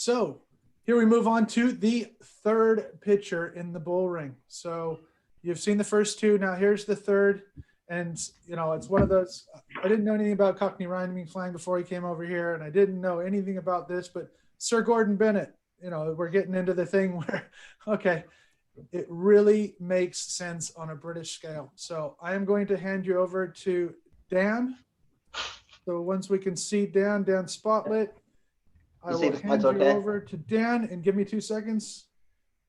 So here we move on to the third picture in the bull ring. So you've seen the first two. Now here's the third. And, you know, it's one of those, I didn't know anything about Cockney rhyming flying before he came over here. And I didn't know anything about this, but SirGordonBennet, you know, we're getting into the thing where, okay, it really makes sense on a British scale. So I am going to hand you over to Dan. So once we can see Dan spotlit, I will hand you over to Dan and give me 2 seconds.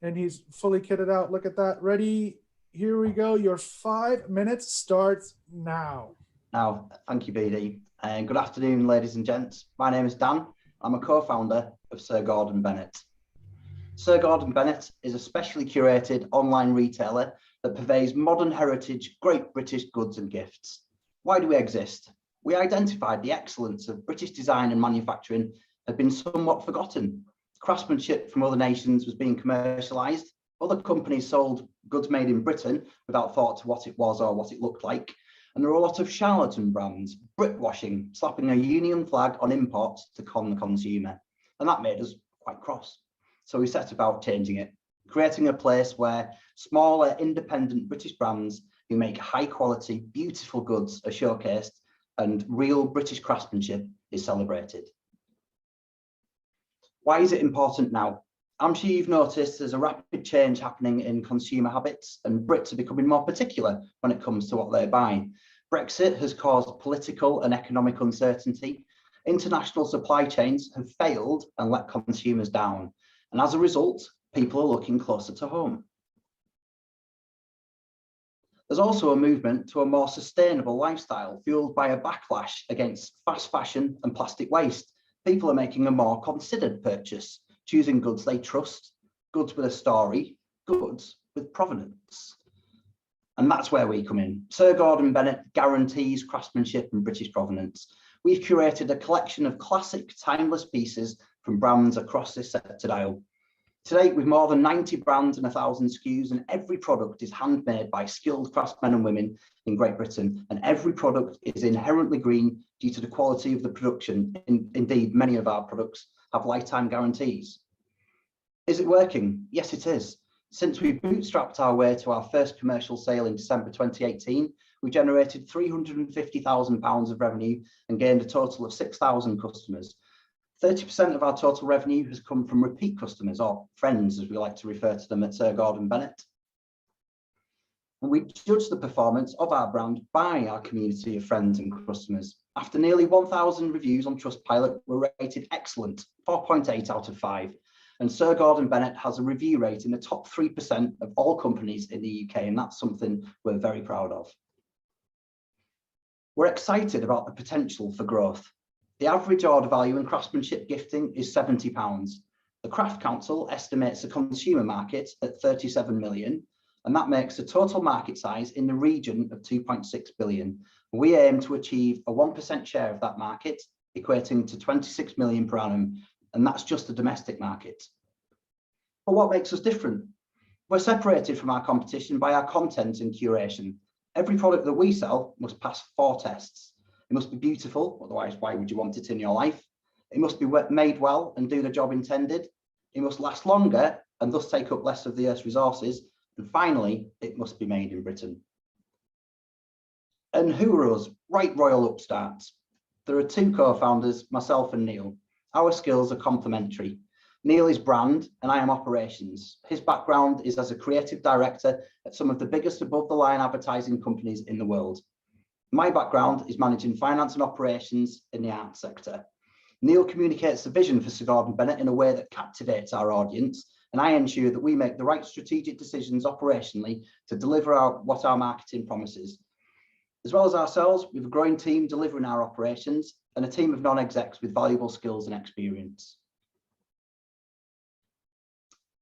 And he's fully kitted out. Look at that. Ready? Here we go. Your 5 minutes starts now. Now, thank you, BD. And good afternoon, ladies and gents. My name is Dan. I'm a co-founder of SirGordonBennet. SirGordonBennet is a specially curated online retailer that purveys modern heritage, great British goods and gifts. Why do we exist? We identified the excellence of British design and manufacturing had been somewhat forgotten. Craftsmanship from other nations was being commercialised. Other companies sold goods made in Britain without thought to what it was or what it looked like. And there were a lot of charlatan brands, Brit-washing, slapping a union flag on imports to con the consumer. And that made us quite cross. So we set about changing it, creating a place where smaller, independent British brands who make high quality, beautiful goods are showcased and real British craftsmanship is celebrated. Why is it important now? I'm sure you've noticed there's a rapid change happening in consumer habits and Brits are becoming more particular when it comes to what they buy. Brexit has caused political and economic uncertainty. International supply chains have failed and let consumers down. And as a result, people are looking closer to home. There's also a movement to a more sustainable lifestyle fueled by a backlash against fast fashion and plastic waste. People are making a more considered purchase, choosing goods they trust, goods with a story, goods with provenance. And that's where we come in. SirGordonBennet guarantees craftsmanship and British provenance. We've curated a collection of classic, timeless pieces from brands across this sector aisle. Today, with more than 90 brands and 1,000 SKUs, and every product is handmade by skilled craftsmen and women in Great Britain, and every product is inherently green due to the quality of the production. Indeed, many of our products have lifetime guarantees. Is it working? Yes, it is. Since we bootstrapped our way to our first commercial sale in December 2018, we generated £350,000 of revenue and gained a total of 6,000 customers. 30% of our total revenue has come from repeat customers, or friends, as we like to refer to them at SirGordonBennet. And we judge the performance of our brand by our community of friends and customers. After nearly 1,000 reviews on Trustpilot, we're rated excellent, 4.8 out of 5. And SirGordonBennet has a review rate in the top 3% of all companies in the UK, and that's something we're very proud of. We're excited about the potential for growth. The average order value in craftsmanship gifting is £70. The Craft Council estimates the consumer market at 37 million, and that makes the total market size in the region of 2.6 billion. We aim to achieve a 1% share of that market, equating to 26 million per annum, and that's just the domestic market. But what makes us different? We're separated from our competition by our content and curation. Every product that we sell must pass 4 tests. It must be beautiful, otherwise why would you want it in your life? It must be made well and do the job intended. It must last longer and thus take up less of the Earth's resources. And finally, it must be made in Britain. And who are us? Right royal upstarts. There are 2 co-founders, myself and Neil. Our skills are complementary. Neil is brand and I am operations. His background is as a creative director at some of the biggest above-the-line advertising companies in the world. My background is managing finance and operations in the arts sector. Neil communicates the vision for SirGordonBennet in a way that captivates our audience, and I ensure that we make the right strategic decisions operationally to deliver what our marketing promises. As well as ourselves, we have a growing team delivering our operations and a team of non-execs with valuable skills and experience.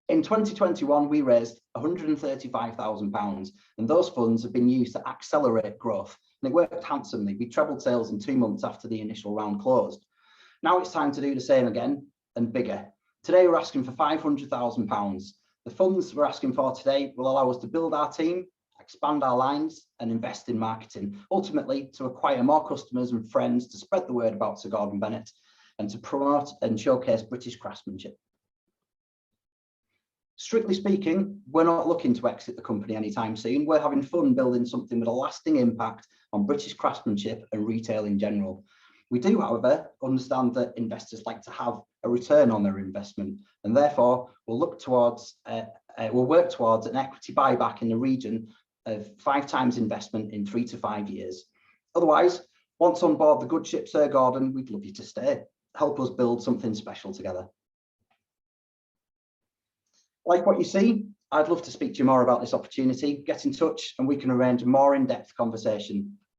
In 2021, we raised £135,000, and those funds have been used to accelerate growth. And it worked handsomely. We trebled sales in 2 months after the initial round closed. Now it's time to do the same again and bigger. Today, we're asking for £500,000. The funds we're asking for today will allow us to build our team, expand our lines, and invest in marketing, ultimately to acquire more customers and friends to spread the word about SirGordonBennet and to promote and showcase British craftsmanship. Strictly speaking, we're not looking to exit the company anytime soon. We're having fun building something with a lasting impact on British craftsmanship and retail in general. We do, however, understand that investors like to have a return on their investment, and therefore we'll work towards an equity buyback in the region of 5 times investment in 3 to 5 years. Otherwise, once on board the good ship Sir Gordon, we'd love you to stay. Help us build something special together. Like what you see, I'd love to speak to you more about this opportunity. Get in touch and we can arrange a more in-depth conversation.